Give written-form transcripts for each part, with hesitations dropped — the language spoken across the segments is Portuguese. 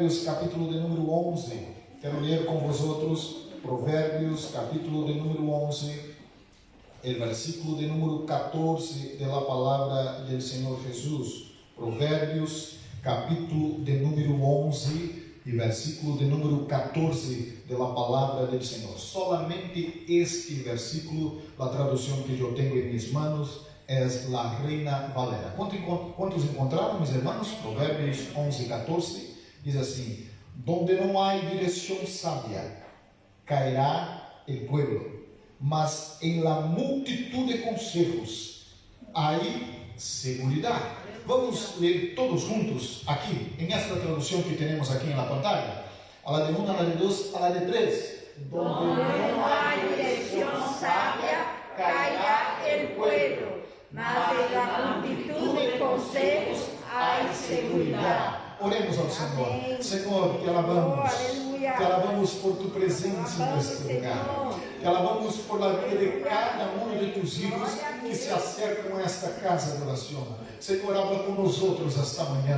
Provérbios, capítulo de número 11. Quero ler com vosotros Provérbios, capítulo de número 11, el versículo de número 14 de la palabra del Señor Jesús. Provérbios, capítulo de número 11 y versículo de número 14 de la palabra del Señor. Solamente este versículo, la traducción que yo tengo en mis manos, es la Reina Valera. ¿Cuántos encontraron, mis hermanos? Provérbios 11, 14, dice así: donde no hay dirección sabia, caerá el pueblo, mas en la multitud de consejos hay seguridad. Vamos a leer todos juntos aquí, en esta traducción que tenemos aquí en la pantalla. A la de 1, a la de 2, a la de 3. Donde no hay dirección sabia, caerá el pueblo, mas en la multitud de consejos hay seguridad. Oremos ao Senhor. Amém. Senhor, te alabamos. Aleluia. Te alabamos por tu presença neste lugar. Te alabamos por la vida de cada um de tus hijos que se acercam a esta casa de oração. Senhor, habla com nós outros esta manhã.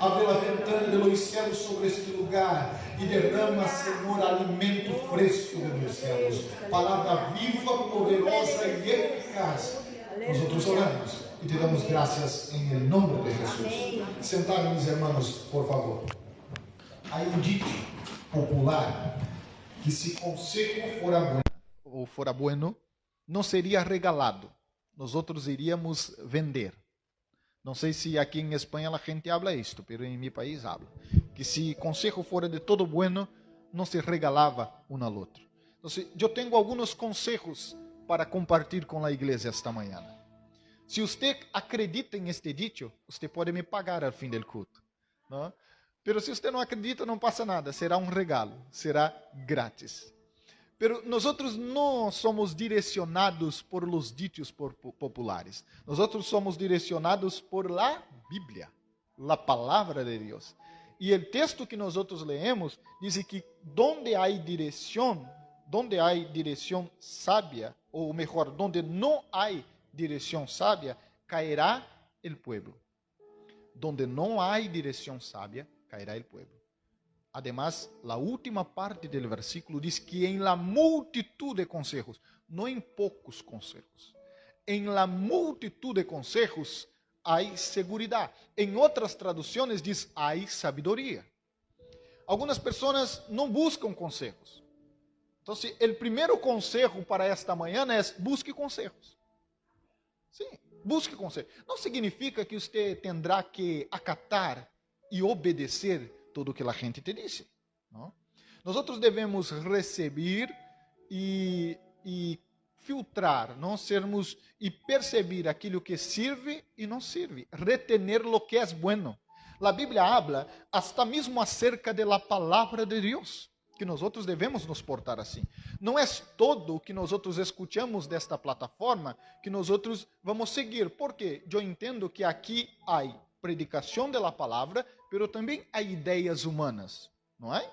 Abre a ventana de los céus sobre este lugar e derrama, Senhor, alimento fresco de los céus. Palavra viva, poderosa e eficaz. Nós oramos e te damos graças em nome de Jesus. Sentar, mis hermanos, por favor. Há dito popular que se consejo fora bueno, não seria regalado. Nós outros iríamos vender. Não sei se aqui em Espanha a gente habla isto, mas em meu país habla. Que se consejo fora de todo bueno, não se regalava um ao outro. Então, eu tenho alguns consejos para compartilhar com a igreja esta manhã. Se você acredita em este dicho, você pode me pagar ao fim do culto, não? Mas se você não acredita, não passa nada, será um regalo, será grátis. Mas nós não somos direcionados por los dichos populares, nós somos direcionados por la Bíblia, la palavra de Deus. E o texto que nós leemos diz que donde há direção sábia, ou melhor, donde não há direção sábia, caerá el pueblo. Donde não há direção sábia, caerá el pueblo. Además, la última parte del versículo diz que en la multitud de consejos, não em poucos consejos, en la multitud de consejos hay seguridad. En outras traduções diz hay sabiduría. Algumas pessoas não buscam consejos. Então, o primeiro consejo para esta manhã é busque consejos. Sim, busque conselho. Não significa que você terá que acatar e obedecer tudo o que a gente te disse. Não? Nós devemos receber e filtrar, não sermos e perceber aquilo que serve e não serve, retener lo que é bueno. A Bíblia habla hasta mesmo acerca de la palavra de Deus, que nós devemos nos portar assim. Não é todo o que nós escutamos desta plataforma que nós vamos seguir, porque eu entendo que aqui há predicação da palavra, mas também há ideias humanas, não é?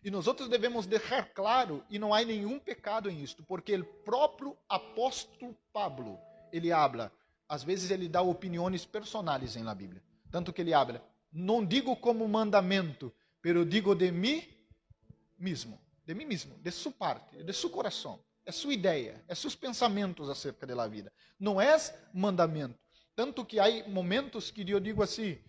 E nós devemos deixar claro, e não há nenhum pecado em isto, porque o próprio apóstolo Pablo, ele habla, às vezes ele dá opiniões personais na Bíblia, tanto que ele habla, não digo como mandamento, pero digo de mim mesmo, de sua parte, de seu coração, é sua ideia, é seus pensamentos acerca da vida. Não é mandamento. Tanto que há momentos que eu digo assim,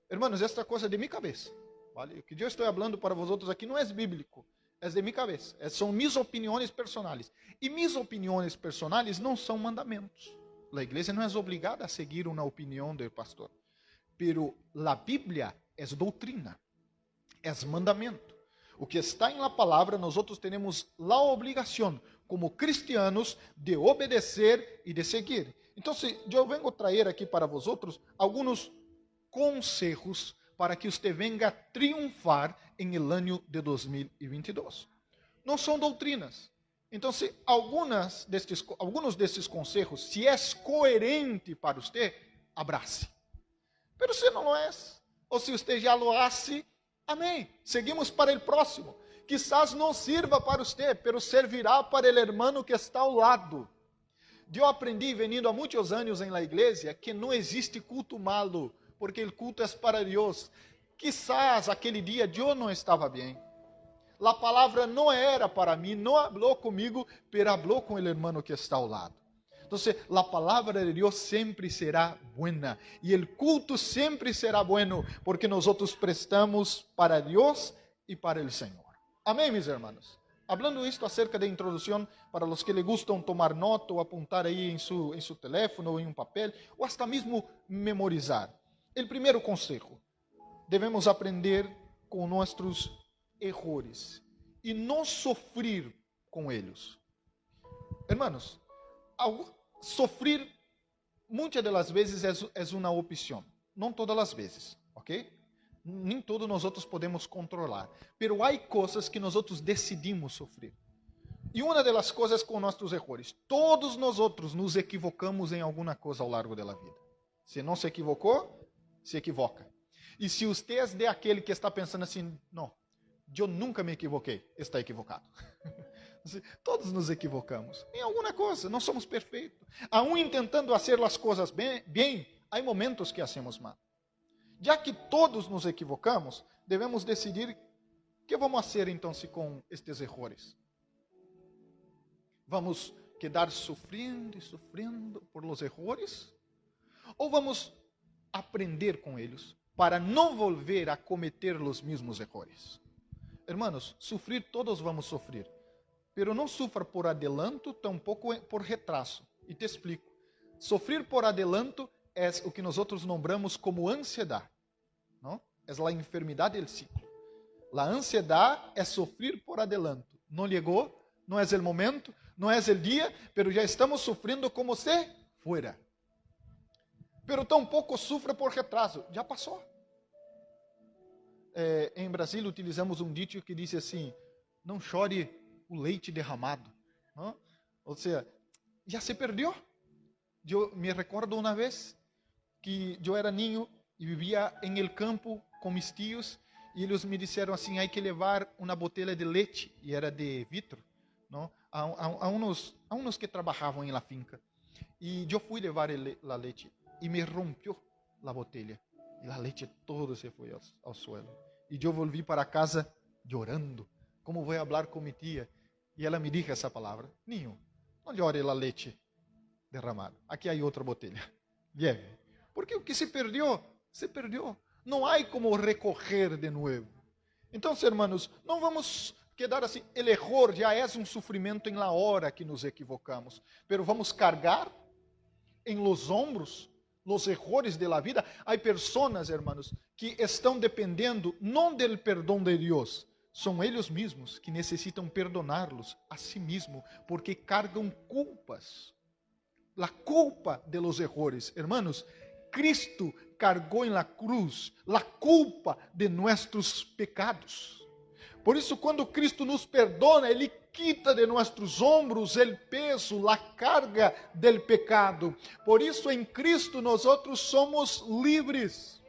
hermanos, esta coisa é de minha cabeça. Vale? O que eu estou falando para vosotros aqui não é bíblico, é de minha cabeça. São minhas opiniões personais. E minhas opiniões personais não são mandamentos. A igreja não é obrigada a seguir uma opinião do pastor. Pero a Bíblia é doutrina, é mandamento. O que está em la palavra, nós temos a obrigação, como cristianos, de obedecer e de seguir. Então, eu venho trazer aqui para vosotros alguns consejos para que você venga triunfar em el ano de 2022. Não são doutrinas. Então, alguns destes consejos, se é coerente para você, abrace. Mas se não é, ou se você já lo hace, amém. Seguimos para o próximo. Quizás não sirva para você, pero servirá para o hermano que está ao lado. Eu aprendi, venindo há muitos anos em la igreja, que não existe culto malo, porque o culto é para Deus. Quizás aquele dia eu não estava bem. A palavra não era para mim, não falou comigo, pero falou com o irmão que está ao lado. Então, a palavra de Deus sempre será buena e o culto sempre será bueno, porque nós prestamos para Deus e para o Senhor. Amém, mis hermanos? Hablando isto acerca de introdução, para os que le gustam tomar nota ou apontar aí em seu teléfono ou em um papel, ou hasta mesmo memorizar. O primeiro conselho, devemos aprender com nossos errores e não sofrer com eles. Hermanos, sofrer muitas das vezes é uma opção, não todas as vezes, ok? Nem todos nós podemos controlar, pero há coisas que nós decidimos sofrer. E uma das coisas com nossos erros, todos nós nos equivocamos em alguma coisa ao largo da vida. Se não se equivocou, se equivoca. E se você é de aquele que está pensando assim, não, eu nunca me equivoquei, está equivocado. Todos nos equivocamos em alguma coisa, não somos perfeitos. Aún tentando fazer as coisas bem, há momentos que hacemos mal. Já que todos nos equivocamos, devemos decidir o que vamos fazer então com estes erros. Vamos quedar sofrendo e sofrendo por los erros? Ou vamos aprender com eles para não volver a cometer os mesmos erros? Hermanos, sofrer todos vamos sofrer, pero não sofra por adelanto, tampouco por retraso. E te explico. Sofrer por adelanto é o que nós nombramos como ansiedade. Não? É a enfermidade do ciclo. A ansiedade é sofrer por adelanto. Não chegou, não é o momento, não é o dia, pero já estamos sofrendo como se fuera. Pero tampouco sofra por retraso. Já passou. Em Brasil utilizamos um dito que diz assim: não chore o leite derramado. Não? Ou seja, já se perdeu. Eu me recordo uma vez que eu era niño e vivia em el campo com meus tios e eles me disseram assim: há que levar uma botella de leite, e era de vidro, não? A uns que trabalhavam em la finca. E eu fui levar a leite e me rompeu a botella e a leite todo se foi ao suelo. E eu volvi para casa chorando. Como vou falar com minha tia? E ela me disse essa palavra: niño, não chore a leite derramada. Aqui há outra botella. Lleve. Porque o que se perdeu, se perdeu. Não há como recorrer de novo. Então, hermanos, não vamos quedar assim. O erro já é um sofrimento em la hora que nos equivocamos. Pero vamos cargar em los ombros los errores de la vida. Há pessoas, hermanos, que estão dependendo não do perdão de Deus. São eles mesmos que necessitam perdoná-los a si mesmos, porque cargam culpas. La culpa de los errores. Hermanos, Cristo cargou em la cruz la culpa de nossos pecados. Por isso, quando Cristo nos perdona, Ele quita de nossos ombros o peso, a carga del pecado. Por isso, em Cristo, nós somos livres.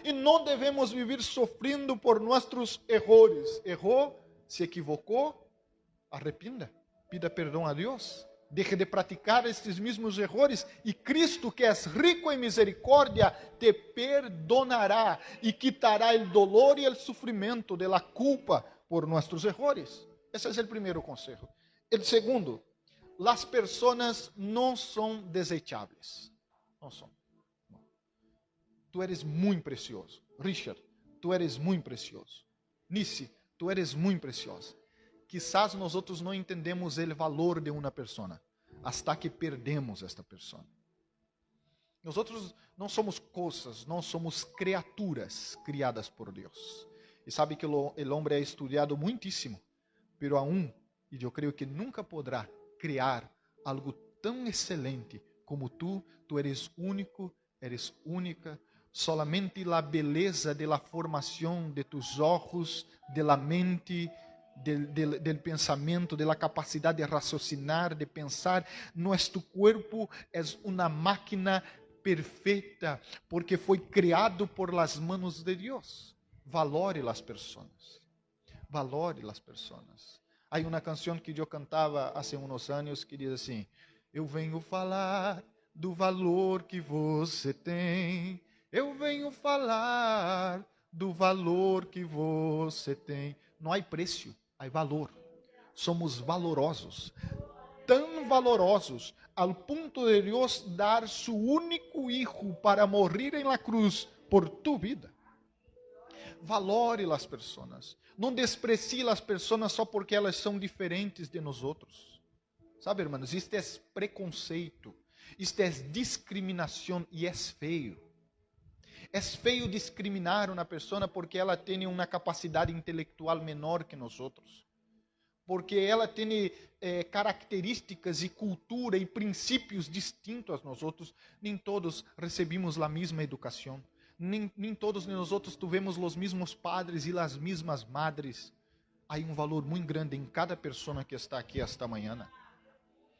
E não devemos viver sofrendo por nossos errores. Errou, se equivocou, arrependa, pida perdão a Deus. Deje de praticar estes mesmos errores e Cristo, que é rico em misericórdia, te perdonará e quitará o dolor e o sofrimento de la culpa por nossos errores. Esse é o primeiro conselho. O segundo, as pessoas não são desejáveis. Não são. Tu eres muito precioso. Richard, tu eres muito precioso. Nice, tu eres muito preciosa. Quizás nós não entendemos o valor de uma pessoa, hasta que perdemos esta pessoa. Nós não somos coisas, não somos criaturas criadas por Deus. E sabe que o homem é estudado muitíssimo, pero aún, e eu creio que nunca poderá criar algo tão excelente como tu eres único, eres única. Solamente a beleza de la formação de tus ojos, de la mente, del pensamento, de la capacidade de raciocinar, de pensar. Nuestro cuerpo es una máquina perfeita, porque foi criado por las manos de Dios. Valore las personas. Valore las personas. Há uma canção que eu cantava há uns anos que diz assim: eu venho falar do valor que você tem. Eu venho falar do valor que você tem. Não há preço, há valor. Somos valorosos, tão valorosos, ao ponto de Deus dar su único hijo para morrer em la cruz por tu vida. Valore as pessoas. Não desprecie as pessoas só porque elas são diferentes de nós outros. Sabe, irmãos, isto é preconceito, isto é discriminação e é feio. É feio discriminar uma pessoa porque ela tem uma capacidade intelectual menor que nós outros. Porque ela tem características e cultura e princípios distintos a nós outros. Nem todos recebemos a mesma educação. Nem todos nós outros tivemos os mesmos padres e as mesmas madres. Há um valor muito grande em cada pessoa que está aqui esta manhã.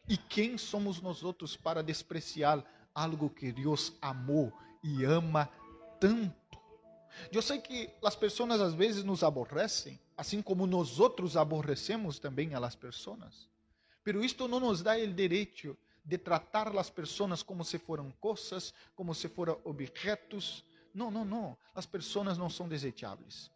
E quem somos nós outros para despreciar algo que Deus amou e ama tanto? Eu sei que as pessoas às vezes nos aborrecem, assim como nós outros aborrecemos também a las pessoas. Pero isto não nos dá o direito de tratar as pessoas como se foram coisas, como se foram objetos. Não, não, não. As pessoas não são desejáveis.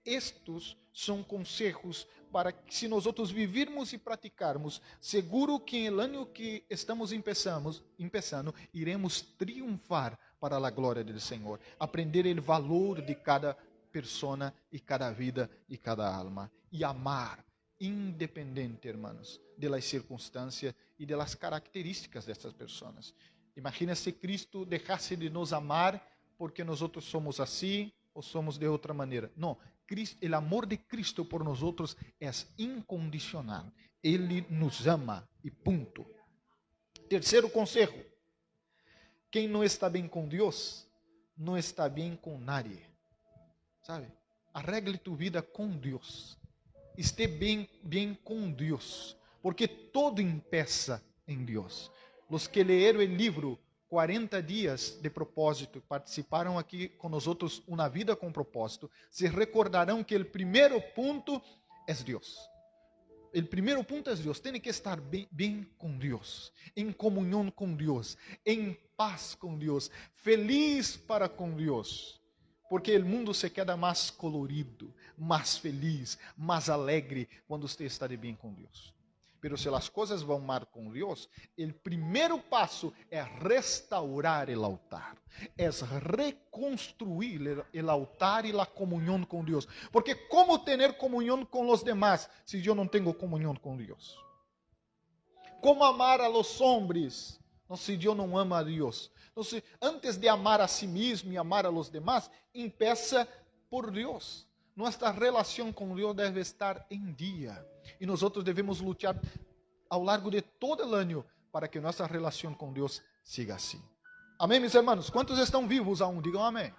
Estes são conselhos para que, se nós outros vivirmos e praticarmos, seguro que no ano que estamos começando, iremos triunfar para a glória do Senhor. Aprender o valor de cada persona e cada vida e cada alma. E amar, independente, hermanos, de las circunstâncias e de las características dessas pessoas. Imagina se Cristo deixasse de nos amar porque nós outros somos assim ou somos de outra maneira. Não, o amor de Cristo por nós outros é incondicional. Ele nos ama e ponto. Terceiro conselho: quem não está bem com Deus, não está bem com nadie. Sabe? Arregle tu vida com Deus. Esteja bem com Deus, porque todo empieza em Deus. Os que leram o livro 40 dias de propósito, participaram aqui com nós outros uma vida com propósito, se recordarão que o primeiro ponto é Deus. O primeiro ponto é Deus. Tem que estar bem com Deus, em comunhão com Deus, em paz com Deus, feliz para com Deus. Porque o mundo se queda mais colorido, mais feliz, mais alegre quando você está de bem com Deus. Pero se as coisas vão mal com Deus, o primeiro passo é restaurar o altar, é reconstruir o altar e a comunhão com Deus. Porque como ter comunhão com os demás se eu não tenho comunhão com Deus? Como amar a los hombres se eu não amo a Deus? Então, antes de amar a si mesmo e amar a los demás, empieza por Deus. Nossa relação com Deus deve estar em dia. E nós devemos lutar ao largo de todo o ano para que nossa relação com Deus siga assim. Amém, meus irmãos? Quantos estão vivos aún? Digam amém.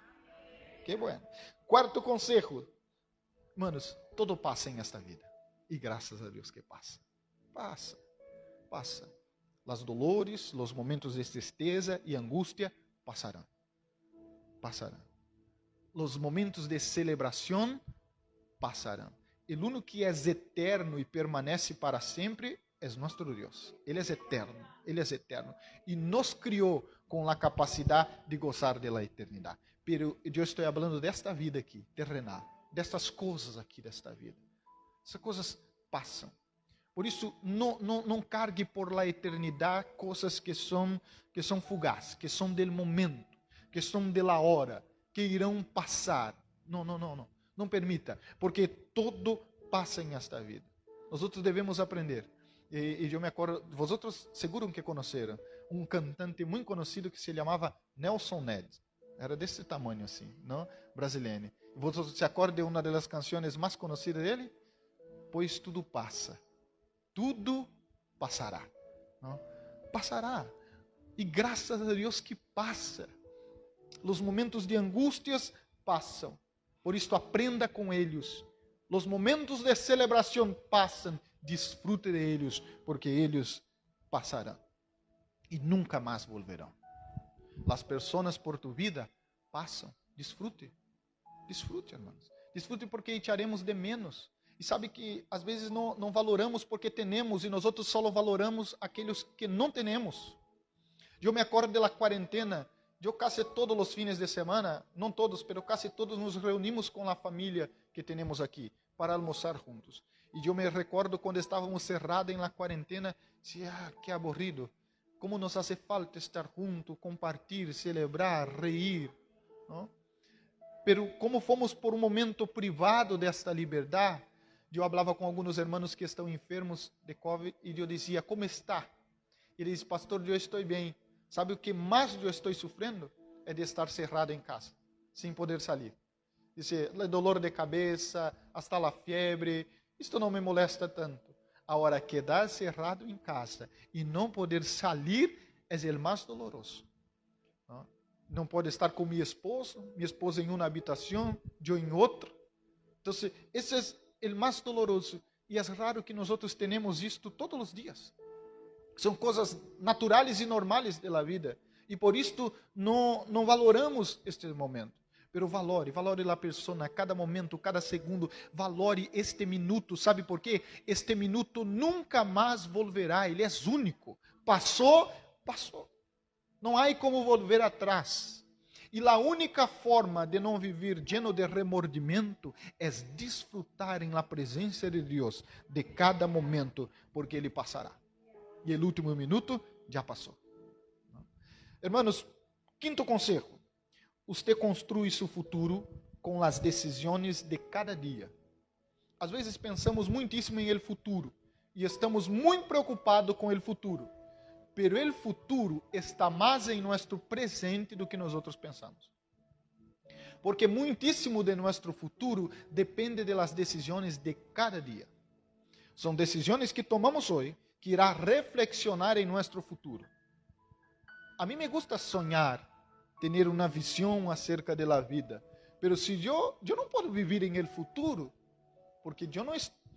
Que bueno. Quarto conselho. Manos, todo passa em esta vida. E graças a Deus que passa. Passa. As dolores, os momentos de tristeza e angústia passarão. Os momentos de celebração passarão. O único que é eterno e permanece para sempre é nosso Deus. Ele é eterno. E nos criou com a capacidade de gozar da eternidade. Pero eu estou falando desta vida aqui, terrenal, destas coisas aqui desta vida. Essas coisas passam. Por isso, não cargue por la eternidade coisas que são fugazes, que são del momento, que são de la hora, que irão passar. Não permita, porque todo passa em esta vida. Nós devemos aprender. E eu me acordo, vocês seguro que conheceram um cantante muito conhecido que se chamava Nelson Ned. Era desse tamanho assim, não? Brasileiro. Vocês se acordam de uma das canções mais conhecidas dele? Pois tudo passa. Tudo passará. Não? Passará. E graças a Deus que passa. Os momentos de angústias passam. Por isso aprenda com eles. Os momentos de celebração passam. Desfrute de eles, porque eles passarão. E nunca mais volverão. As pessoas por tu vida passam. Desfrute. Desfrute, irmãos. Desfrute porque echaremos de menos. E sabe que às vezes não valoramos porque temos e nós outros só valoramos aqueles que não temos. Eu me acordo da quarentena Eu casi todos os fines de semana, não todos, mas casi todos nos reunimos com a família que temos aqui para almoçar juntos. E eu me recordo quando estávamos cerrados na quarentena, que aburrido. Como nos hace falta estar juntos, compartilhar, celebrar, reír, não? Pero como fomos por momento privado desta liberdade, eu falava com alguns irmãos que estão enfermos de COVID e eu dizia, como está? E ele disse, pastor, eu estou bem. Sabe o que mais eu estou sofrendo? É de estar cerrado em casa, sem poder sair. Dice, dolor de cabeça, hasta a febre, isto não me molesta tanto. Agora, quedar cerrado em casa e não poder sair é o mais doloroso. Não pode estar com minha esposa em uma habitação, eu em outra. Então, esse é o mais doloroso. E é raro que nós tenhamos isto todos os dias. São coisas naturais e normais da vida. E por isto não valoramos este momento. Pero valore a pessoa, cada momento, cada segundo. Valore este minuto. ¿Sabe por quê? Este minuto nunca mais volverá. Ele é único. Passou, passou. Não há como volver atrás. E a única forma de não viver lleno de remordimento é desfrutar em la presença de Deus de cada momento, porque Ele passará. E o último minuto já passou. Hermanos, quinto conselho. Você construi seu futuro com as decisões de cada dia. Às vezes pensamos muitíssimo em el futuro e estamos muito preocupados com el futuro. Pero el futuro está mais em nosso presente do que nós outros pensamos. Porque muitíssimo de nosso futuro depende das decisões de cada dia. São decisões que tomamos hoje que irá reflexionar em nosso futuro. A mim me gusta sonhar, ter uma visão acerca da vida. Pero se eu não posso viver em el futuro, porque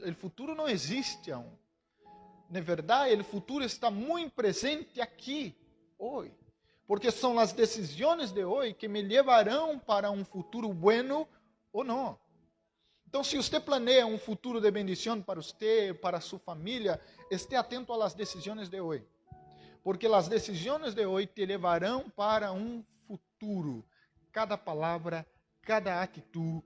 el futuro não existe aún. Na verdade, o futuro está muito presente aqui, hoje. Porque são as decisões de hoje que me levarão para um futuro bueno ou não. Então, se você planeia um futuro de bendição para você, para sua família, esteja atento às decisões de hoje. Porque as decisões de hoje te levarão para um futuro. Cada palavra, cada atitude,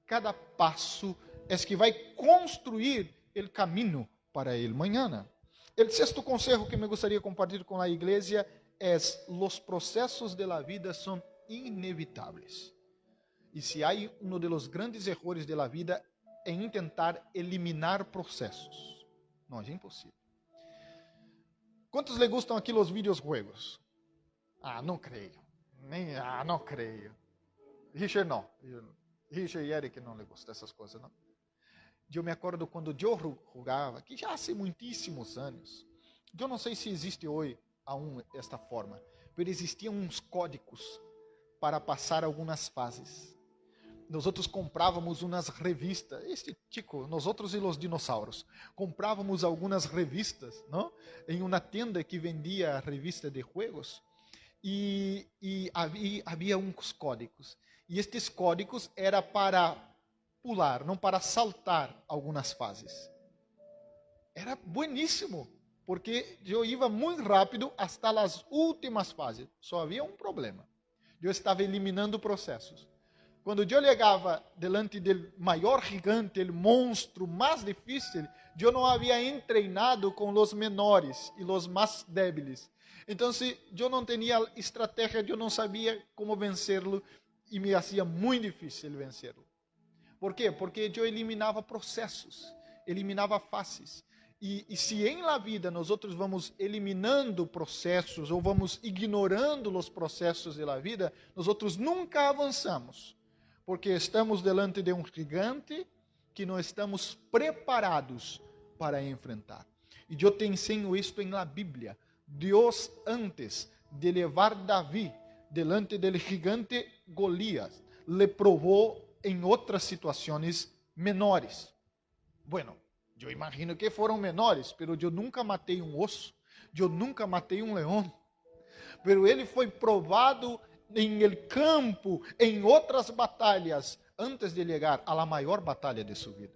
cada passo é que vai construir o caminho para ele mañana. O sexto conselho que me gostaria de compartilhar com a igreja é: os processos de la vida são inevitáveis. E se há um dos grandes erros de la vida é tentar eliminar processos. Não, é impossível. Quantos lhe gustam aqui os videojuegos? Não creio. Não creio. Richard não. Richard e Eric não lhe gostam dessas coisas, não. Eu me acordo quando eu jogava, que já há muitíssimos anos. Eu não sei se existe hoje aún esta forma, mas existiam uns códigos para passar algumas fases. Nós outros comprávamos umas revistas, nós outros e os dinossauros, comprávamos algumas revistas, não? Em uma tenda que vendia revista de jogos, e havia uns códigos. E estes códigos era para pular, não para saltar algumas fases. Era bueníssimo, porque eu ia muito rápido até as últimas fases. Só havia um problema. Eu estava eliminando processos. Quando eu chegava delante do maior gigante, o monstro mais difícil, eu não havia treinado com os menores e os mais débiles. Então, se eu não tinha estratégia, eu não sabia como vencê-lo e me fazia muito difícil vencê-lo. Por quê? Porque eu eliminava processos, eliminava fases. E se em la vida nós outros vamos eliminando processos ou vamos ignorando os processos da vida, nós outros nunca avançamos. Porque estamos delante de um gigante que não estamos preparados para enfrentar. E eu te ensino isto em la Bíblia. Deus, antes de levar Davi delante do gigante Golias, le provou em outras situações menores. Bueno, eu imagino que foram menores, pero eu nunca matei um osso, eu nunca matei um leão. Pero ele foi provado em el campo, em outras batalhas, antes de chegar à maior batalha de sua vida.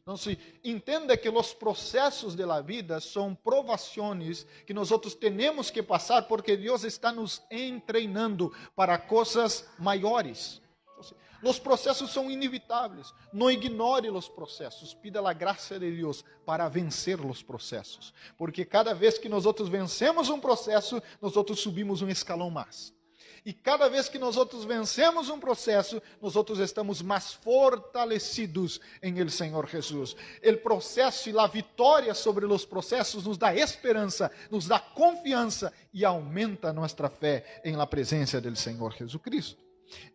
Então, entenda que os processos da vida são provações que nós temos que passar porque Deus está nos treinando para coisas maiores. Então, os processos são inevitáveis. Não ignore os processos. Pida a graça de Deus para vencer os processos. Porque cada vez que nós vencemos um processo, nós subimos um escalão mais. E cada vez que nós vencemos um processo, nós estamos mais fortalecidos em el Senhor Jesus. O processo e a vitória sobre os processos nos dá esperança, nos dá confiança e aumenta nossa fé em la presença do Senhor Jesucristo.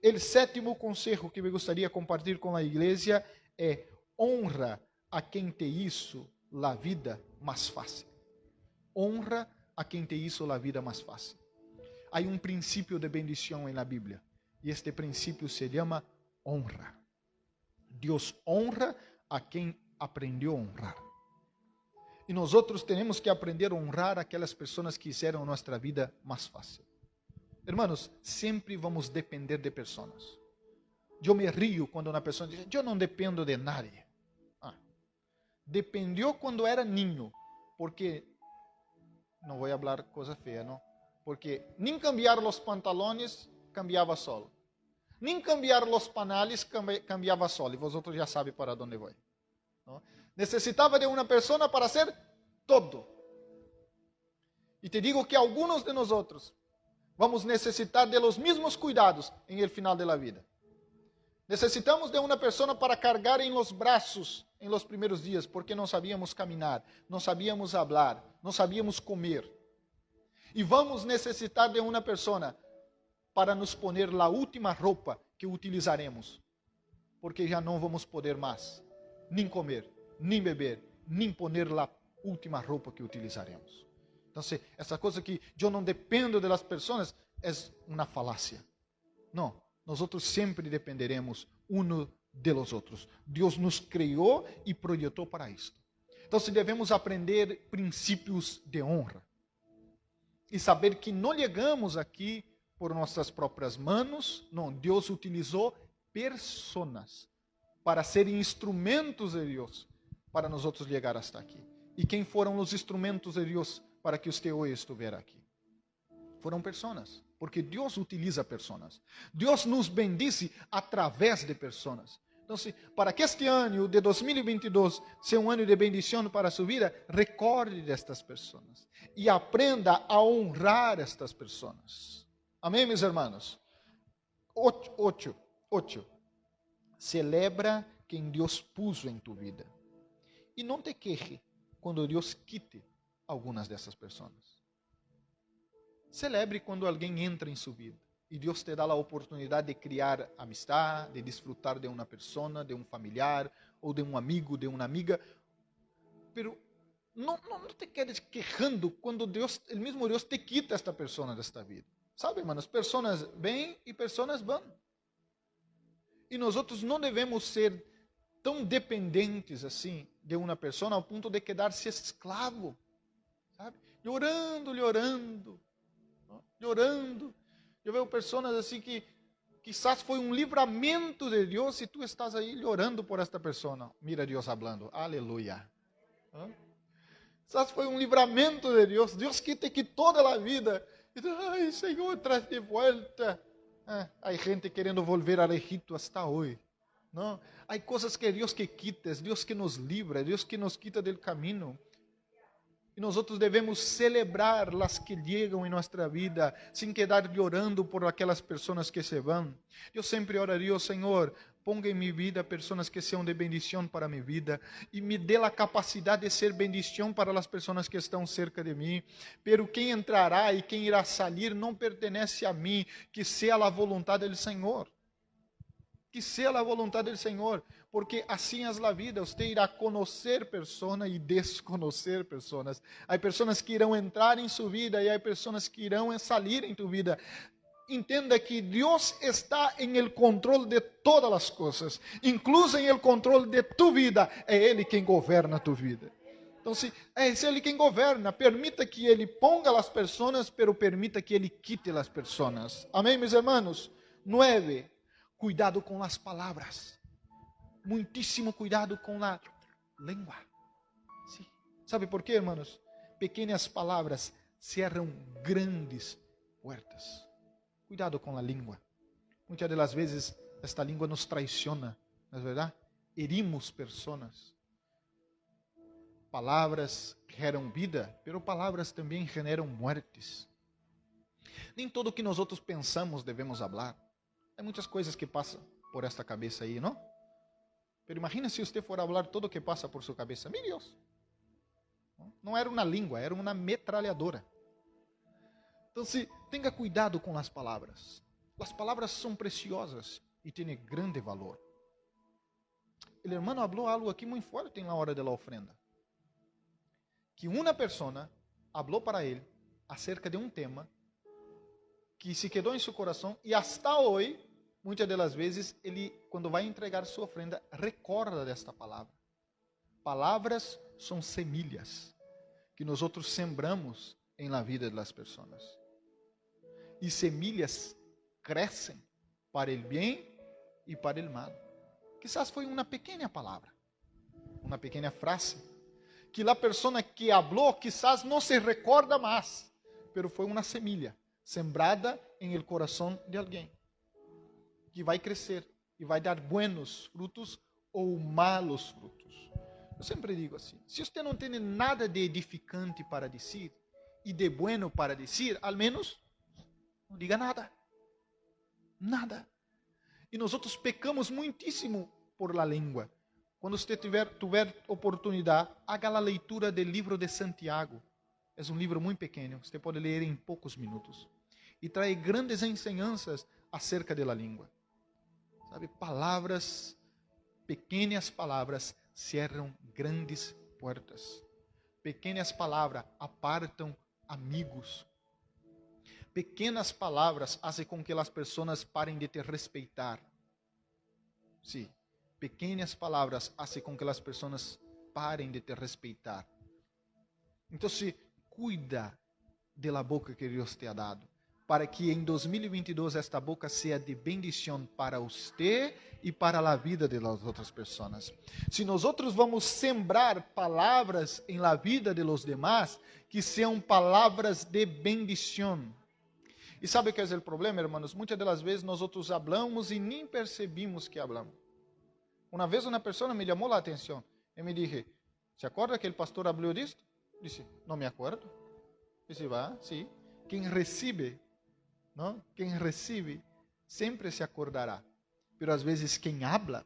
O sétimo conselho que me gostaria de compartilhar com a igreja é: honra a quem te hizo la vida mais fácil. Honra a quem te hizo la vida mais fácil. Há um princípio de bendição na Bíblia, e este princípio se chama honra. Deus honra a quem aprendeu a honrar. E nós temos que aprender a honrar aquelas pessoas que fizeram nossa vida mais fácil. Hermanos, sempre vamos depender de pessoas. Eu me rio quando uma pessoa diz: eu não dependo de nadie. Dependió quando era niño, porque, não vou falar coisa feia, não? Porque nem cambiar os pantalones cambiava solo. Nem cambiar os panales cambiava solo. E vosotros já sabem para onde vou. ¿No? Necessitava de uma pessoa para ser todo. E te digo que alguns de nós vamos necessitar de los mesmos cuidados em el final de la vida. Necessitamos de uma pessoa para cargar em los braços em los primeiros dias, porque não sabíamos caminhar, não sabíamos falar, não sabíamos comer. E vamos necessitar de uma pessoa para nos poner a última roupa que utilizaremos, porque já não vamos poder mais nem comer, nem beber, nem poner a última roupa que utilizaremos. Então, essa coisa que eu não dependo das pessoas é uma falácia. Não, nós sempre dependeremos uns de los outros. Deus nos criou e projetou para isto. Então, devemos aprender princípios de honra. E saber que não chegamos aqui por nossas próprias mãos. Não, Deus utilizou pessoas para serem instrumentos de Deus para nós chegar hasta aqui. E quem foram os instrumentos de Deus para que você hoje estivesse aqui? Foram pessoas, porque Deus utiliza pessoas. Deus nos bendice através de pessoas. Então, para que este ano de 2022 seja um ano de bendição para a sua vida, recorde destas pessoas e aprenda a honrar estas pessoas. Amém, meus irmãos? 8. Celebra quem Deus puso em tu vida. E não te queje quando Deus quite algumas dessas pessoas. Celebre quando alguém entra em sua vida. E Deus te dá a oportunidade de criar amistade, de desfrutar de uma pessoa, de um familiar, ou de um amigo, de uma amiga. Pero não te quedes quejando quando Deus, o mesmo Deus te quita esta pessoa desta vida. Sabe, irmãos, pessoas vêm e pessoas vão. E nós não devemos ser tão dependentes assim de uma pessoa ao ponto de quedar-se escravo. Sabe? Llorando. Eu vejo pessoas assim que quizás foi um livramento de Deus e tu estás aí chorando por esta pessoa. Mira Deus falando. Aleluia. Quizás foi um livramento de Deus. Deus que te quitou da vida. E tu, ai, Senhor, traz de volta. Há gente querendo volver ao Egito hasta hoje. Não? Há coisas que Deus que quita, Deus que nos livra, Deus que nos quita do caminho. E nós devemos celebrar as que chegam em nossa vida, sem quedar chorando por aquelas pessoas que se vão. Eu sempre oraria, Senhor, ponga em minha vida pessoas que sejam de bendição para minha vida e me dê a capacidade de ser bendição para as pessoas que estão cerca de mim. Pero quem entrará e quem irá sair não pertence a mim, que seja a vontade do Senhor. Que seja a vontade do Senhor, porque assim é a vida. Você irá conhecer pessoas e desconhecer pessoas. Há pessoas que irão entrar em sua vida e há pessoas que irão sair em tu vida. Entenda que Deus está em el controle de todas as coisas, incluso em el controle de tu vida. É Ele quem governa tu vida. Então, é Ele quem governa. Permita que Ele ponga as pessoas, pero permita que Ele quite as pessoas. Amém, meus irmãos? 9. Cuidado com as palavras. Muitíssimo cuidado com lengua. Sí. ¿Sabe por qué, hermanos? Pequeñas palabras cierran grandes puertas. Cuidado com a língua. Muitas das vezes esta língua nos traiciona, não é verdade? Herimos pessoas. Palavras geram vida, pero palavras também generam muertes. Nem todo o que nós outros pensamos devemos falar. Há muitas coisas que passam por esta cabeça aí, não? Pero imagina se você for falar todo o que passa por sua cabeça. Meu Deus! Não era uma língua, era uma metralhadora. Então, tenha cuidado com as palavras. As palavras são preciosas e têm grande valor. O irmão falou algo aqui muito forte na hora da ofrenda. Que uma pessoa falou para ele acerca de um tema que se quedou em seu coração e hasta hoje, muitas das vezes, ele, quando vai entregar sua ofrenda, recorda desta palavra. Palavras são semilhas que nós outros sembramos em la vida das pessoas. E semilhas crescem para o bem e para o mal. Quizás foi uma pequena palavra, uma pequena frase, que a pessoa que falou quizás não se recorda mais, pero foi uma semilha sembrada em el coração de alguém, que vai crescer e vai dar buenos frutos ou malos frutos. Eu sempre digo assim, se você não tem nada de edificante para dizer e de bueno para dizer, al menos não diga nada. Nada. E nós outros pecamos muitíssimo por la língua. Quando você tiver oportunidade, haga a leitura do livro de Santiago. É um livro muito pequeno, você pode ler em poucos minutos. E traz grandes ensinanças acerca da língua. Sabe, palavras, pequenas palavras, cerram grandes portas. Pequenas palavras apartam amigos. Pequenas palavras fazem com que as pessoas parem de te respeitar. Sim. Pequenas palavras fazem com que as pessoas parem de te respeitar. Então, cuida da boca que Deus te ha dado, para que em 2022 esta boca seja de bendição para você e para a vida das outras pessoas. Se nós outros vamos sembrar palavras em la vida de los demás, que sejam palavras de bendição. E sabe o que é o problema, irmãos? Muitas das vezes nós outros falamos e nem percebimos que falamos. Uma vez uma pessoa me chamou a atenção e me disse, ¿se acorda que o pastor falou disto? Disse, não me acordo. Disse, va, sim. Quem recebe, não? Quem recebe sempre se acordará. Pero às vezes quem habla,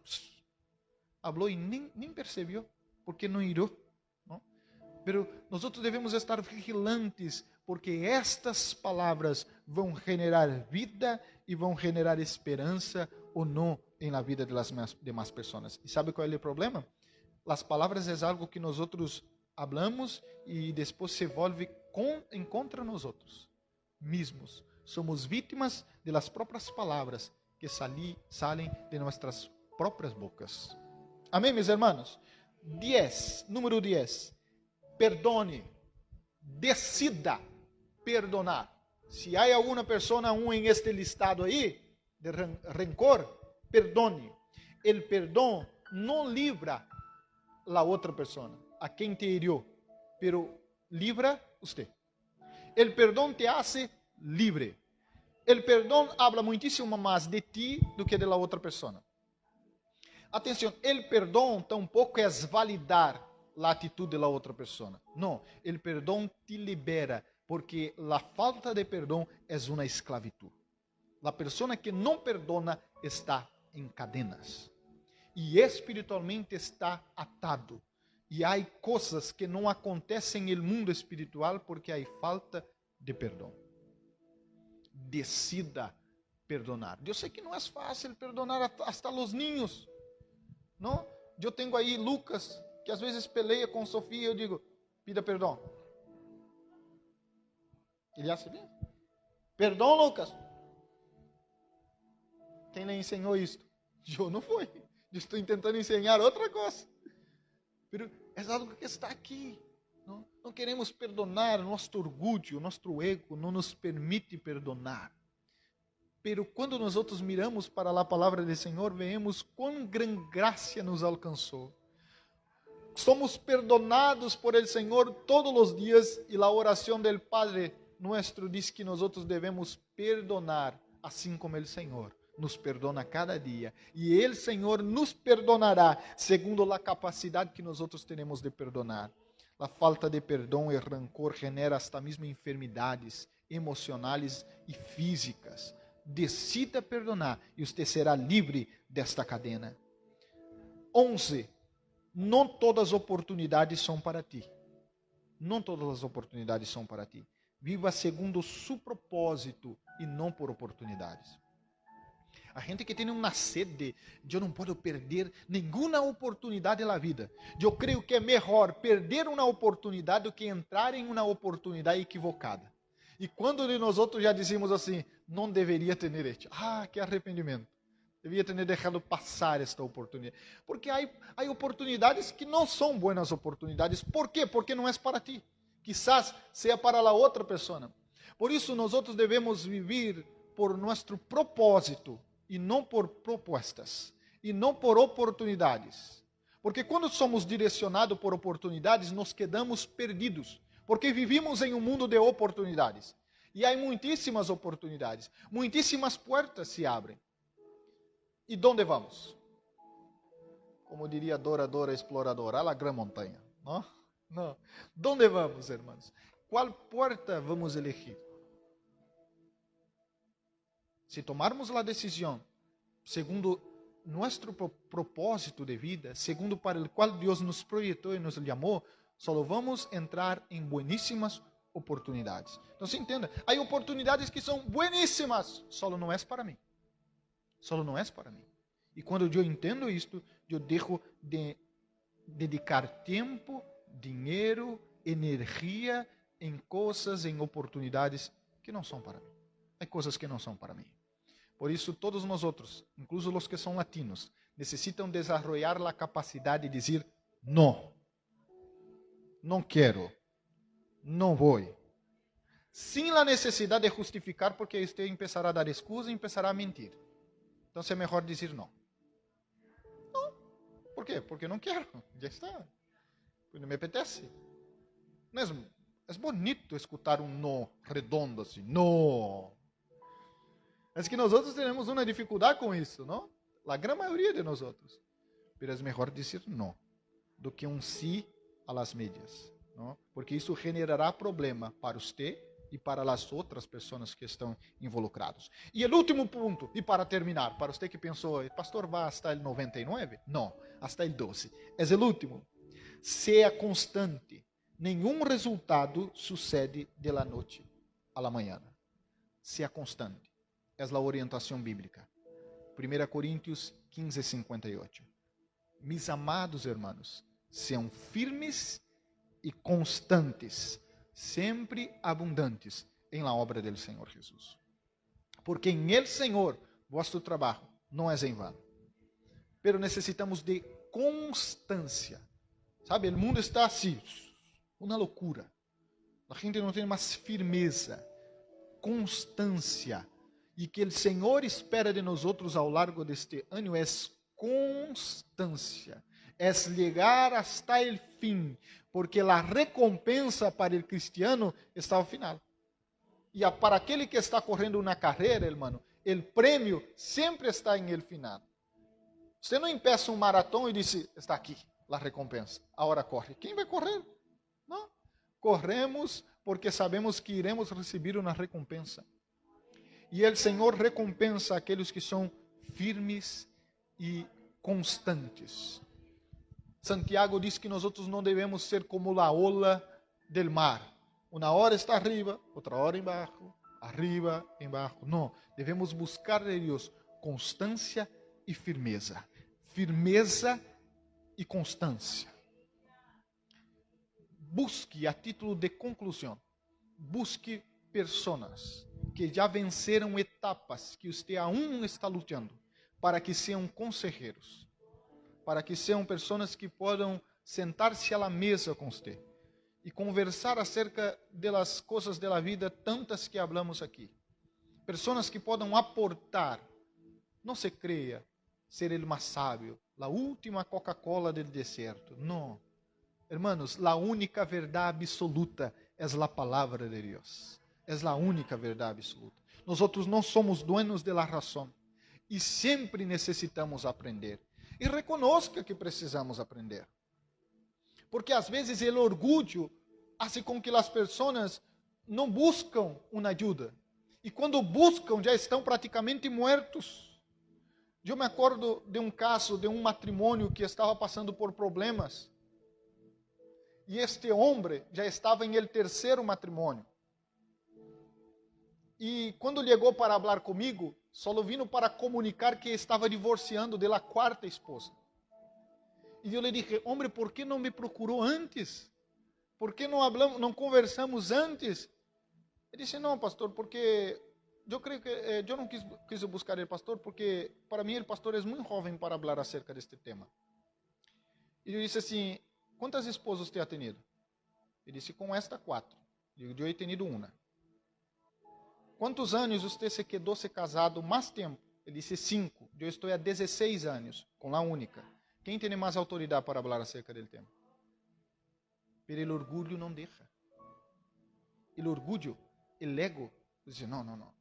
falou e nem percebeu, porque não irou. Não? Pero nós devemos estar vigilantes, porque estas palavras vão generar vida e vão generar esperança ou não em la vida das demais pessoas. E sabe qual é o problema? As palavras é algo que nós outros hablamos e depois se volve contra nós outros mesmos. Somos vítimas de las próprias palavras que salem de nossas próprias bocas. Amém, meus irmãos? 10, número 10. Perdone. Decida perdonar. Se há alguma pessoa em este listado aí de rencor, perdone. El perdão não livra a outra pessoa, a quem te hirió, pero livra você. El perdão te hace libre. El perdão habla muitíssimo mais de ti do que de la outra pessoa. Atenção, el perdão tampouco é validar a atitude da outra pessoa. Não, el perdão te libera, porque a falta de perdão é uma esclavitud. A pessoa que não perdona está em cadenas e espiritualmente está atado. E há coisas que não acontecem no mundo espiritual porque há falta de perdão. Decida perdonar. Eu sei que não é fácil perdonar hasta os niños, não? Eu tenho aí Lucas, que às vezes peleia com Sofia, eu digo, pida perdão. Ele acha bem? Perdão, Lucas. Quem lhe ensinou isto? Eu não fui. Eu estou tentando ensinar outra coisa. Mas é algo que está aqui. Não queremos perdonar, nosso orgulho, nosso ego não nos permite perdonar. Pero quando nós outros miramos para a palavra do Senhor, vemos quão grande graça nos alcançou. somos perdonados por el Senhor todos os dias, e a oração del Padre nuestro diz que nós devemos perdonar, assim como o Senhor nos perdona cada dia. E el Senhor nos perdonará segundo a capacidade que nós temos de perdonar. A falta de perdão e rancor genera hasta mesmo enfermidades emocionais e físicas. Decida perdonar e você será livre desta cadena. 11. Não todas as oportunidades são para ti. Não todas as oportunidades são para ti. Viva segundo seu propósito e não por oportunidades. A gente que tem uma sede de eu não posso perder nenhuma oportunidade na vida. Eu creio que é melhor perder uma oportunidade do que entrar em uma oportunidade equivocada. E quando nós outros já dizemos assim, não deveria ter hecho. Que arrependimento. Devia ter deixado passar esta oportunidade. Porque há oportunidades que não são boas oportunidades. Por quê? Porque não é para ti. Quizás seja para a outra pessoa. Por isso, nós outros devemos viver por nosso propósito e não por propostas, e não por oportunidades. Porque quando somos direcionados por oportunidades, nos quedamos perdidos. Porque vivimos em um mundo de oportunidades. E há muitíssimas oportunidades. Muitíssimas portas se abrem. E onde vamos? Como diria Dora Exploradora, a la gran montanha. Não? Não. Onde vamos, irmãos? Qual porta vamos elegir? Se tomarmos a decisão segundo nosso propósito de vida, segundo para o qual Deus nos projetou e nos chamou, só vamos entrar em bueníssimas oportunidades. Então, se entenda, há oportunidades que são bueníssimas, só não é para mim. Só não é para mim. E quando eu entendo isto, eu deixo de dedicar tempo, dinheiro, energia em coisas, em oportunidades que não são para mim. Há coisas que não são para mim. Por isso, todos nós outros, incluso os que são latinos, necessitam desenvolver a capacidade de dizer não. Não quero. Não vou. Sem a necessidade de justificar, porque você começará a dar excusa e começará a mentir. Então, é melhor dizer não. Não. Por quê? Porque não quero. Já está. Porque não me apetece. Não é bonito escutar um não redondo assim. Não. É que nós outros temos uma dificuldade com isso, não? A grande maioria de nós outros. Mas é melhor dizer não do que um sim a las medias, não? Porque isso generará problema para você e para as outras pessoas que estão involucradas. E o último ponto, e para terminar, para você que pensou, pastor, vai hasta o 99? Não, hasta o 12. É o último. Seja constante. Nenhum resultado sucede de la noite a la manhã. Seja constante. É a orientação bíblica. 1 Coríntios 15, 58. Mis amados hermanos, sejam firmes e constantes, sempre abundantes em la obra del Senhor Jesus. Porque em el Senhor, vosso trabalho não é em vano. Pero necessitamos de constância. Sabe, o mundo está assim, uma loucura. A gente não tem mais firmeza, constância. E que o Senhor espera de nós outros ao largo deste ano é constância, é chegar hasta o fim, porque a recompensa para o cristiano está ao final. E para aquele que está correndo uma carreira, irmão, o prêmio sempre está em el final. Você não empeça um maratão e diz, está aqui a recompensa, a hora corre. Quem vai correr? Não. Corremos porque sabemos que iremos receber uma recompensa. E o Senhor recompensa aqueles que são firmes e constantes. Santiago diz que nós outros não devemos ser como a ola del mar. Uma hora está arriba, outra hora embaixo, arriba, embaixo. Não, devemos buscar de Deus constância e firmeza. Firmeza e constância. Busque, a título de conclusão, busque pessoas que já venceram etapas que você aún está lutando, para que sejam conselheiros, para que sejam pessoas que possam sentar-se à mesa com você e conversar acerca das coisas da vida, tantas que falamos aqui. Pessoas que possam aportar. Não se creia ser o mais sábio, a última Coca-Cola do deserto. Não. Hermanos, la única verdad absoluta es la palabra de Dios. Es la única verdad absoluta. Nosotros no somos dueños de la razón y siempre necesitamos aprender. Y reconozca que precisamos aprender. Porque às vezes el orgullo hace com que as pessoas não buscam uma ajuda. E quando buscam, já estão praticamente mortos. Eu me acordo de um caso de um matrimônio que estava passando por problemas. E este homem já estava em el terceiro matrimônio. E quando chegou para falar comigo, só vino para comunicar que estava divorciando de la quarta esposa. E eu lhe dije, homem, ¿por que não me procurou antes? ¿Por que não conversamos antes? Ele disse, não, pastor, porque eu creio que eu não quis buscar o pastor, porque para mim o pastor é muito jovem para falar acerca deste tema. E eu disse assim, quantas esposas você ha tenido? Ele disse, com esta 4. Eu he tenido uma. Quantos anos você se quedou se casado mais tempo? Ele disse 5. Eu estou há 16 anos com a única. Quem tem mais autoridade para falar acerca do tema? Pero o orgulho não deixa. O orgulho, o ego, diz, não.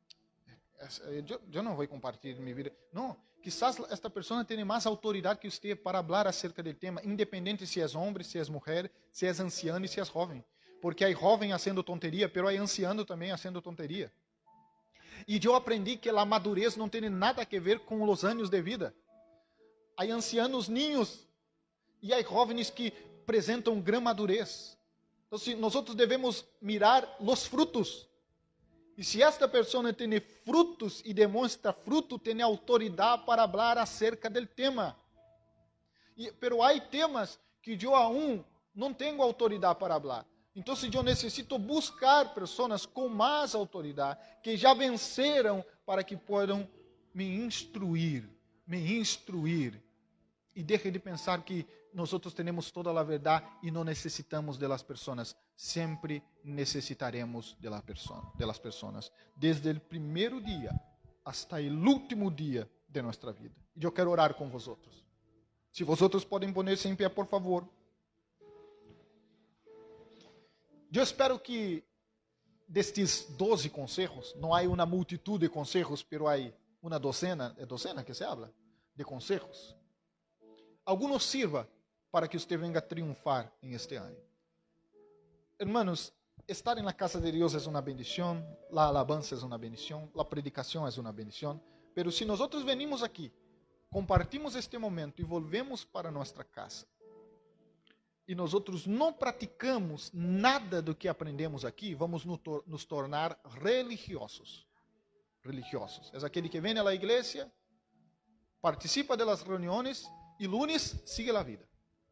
Eu não vou compartilhar minha vida. Não, quizás esta pessoa tenha mais autoridade que você para falar acerca do tema, independente se é homem, se é mulher, se é anciano e se é jovem. Porque há jovem fazendo tonteria, pero há anciano também fazendo tonteria. E eu aprendi que a madurez não tem nada a ver com os anos de vida. Há ancianos ninhos e há jovens que apresentam gran madurez. Então, nós devemos mirar os frutos. E se esta pessoa tem frutos e demonstra fruto, tem autoridade para falar acerca do tema. Pero há temas que eu aún não tenho autoridade para falar. Então, eu necessito buscar pessoas com mais autoridade, que já venceram, para que possam me instruir. E deixe de pensar que nós temos toda a verdade e não necessitamos de las pessoas. Sempre necessitaremos de las pessoas. Desde o primeiro dia hasta o último dia de nossa vida. E eu quero orar com vosotros. Se vosotros podem poner-se em pé, por favor. Eu espero que destes 12 conselhos, não há uma multitud de conselhos, pero há uma docena, é docena que se habla, de conselhos. Algunos sirva para que usted venga a triunfar en este año. Hermanos, estar en la casa de Dios es una bendición, la alabanza es una bendición, la predicación es una bendición, pero si nosotros venimos aquí, compartimos este momento y volvemos para nuestra casa, e nós não praticamos nada do que aprendemos aqui, vamos nos tornar religiosos. É aquele que vem à igreja, participa das reuniões e lunes sigue a vida,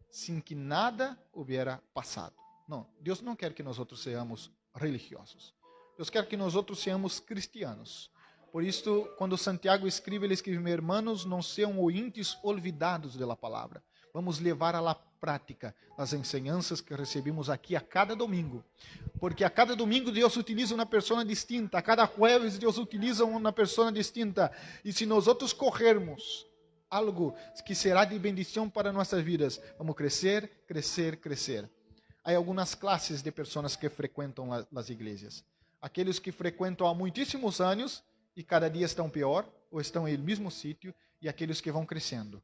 sem que nada hubiera passado. Não, Deus não quer que nós sejamos religiosos. Deus quer que nós sejamos cristianos. Por isso, quando Santiago escreve, ele escreve, meus irmãos, não sejam ouvintes olvidados da palavra. Vamos levar à prática as enseñanças que recebemos aqui a cada domingo. Porque a cada domingo Deus utiliza uma pessoa distinta. A cada jueves Deus utiliza uma pessoa distinta. E se nós corrermos algo que será de bendição para nossas vidas, vamos crescer. Há algumas classes de pessoas que frequentam as igrejas. Aqueles que frequentam há muitíssimos anos e cada dia estão pior, ou estão no mesmo sítio, e aqueles que vão crescendo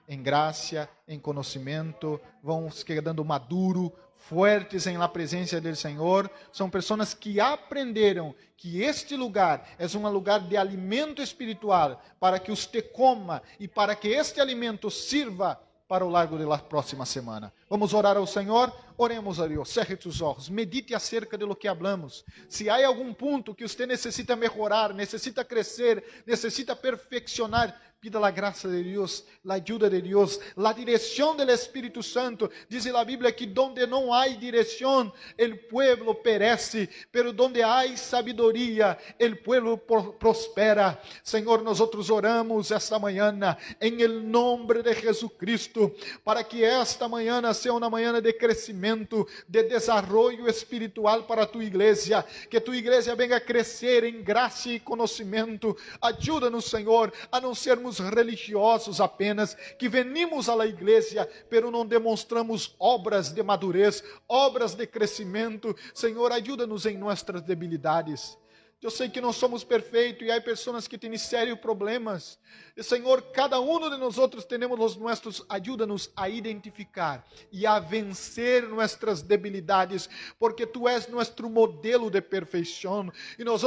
em graça, em conhecimento, vão quedando maduro, fuertes em la presença do Senhor. São pessoas que aprenderam que este lugar é um lugar de alimento espiritual para que você coma e para que este alimento sirva para o largo da próxima semana. Vamos orar ao Senhor? Oremos a Deus. Cerre seus olhos. Medite acerca de lo que hablamos. Se há algum ponto que você necessita melhorar, necessita crescer, necessita perfeccionar, pida a graça de Deus, a ajuda de Deus, a direção do Espírito Santo. Diz a Bíblia que donde não há direção, o pueblo perece, pero donde há sabedoria, o pueblo prospera. Senhor, nós oramos esta manhã em nome de Jesucristo, para que esta manhã seja uma manhã de crescimento, de desenvolvimento espiritual para tu igreja, que tu igreja venga a crescer em graça e conhecimento. Ajuda-nos, Senhor, a não sermos sermos religiosos apenas, que venimos à igreja, pero não demonstramos obras de madurez, obras de crescimento. Senhor, ajuda-nos em nossas debilidades. Eu sei que não somos perfeitos e há pessoas que têm sérios problemas. E, Senhor, cada um de nós temos os nossos, ajuda-nos a identificar e a vencer nossas debilidades, porque Tu és nosso modelo de perfeição e nós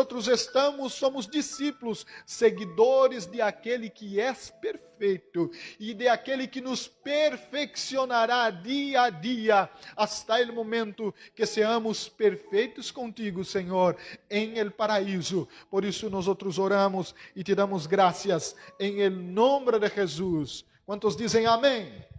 somos discípulos, seguidores de aquele que é perfeito e de aquele que nos perfeccionará dia a dia, hasta o momento que seamos perfeitos contigo, Senhor, em el paraíso. Por isso nós oramos e te damos graças em el nome de Jesus. Quantos dizem amém?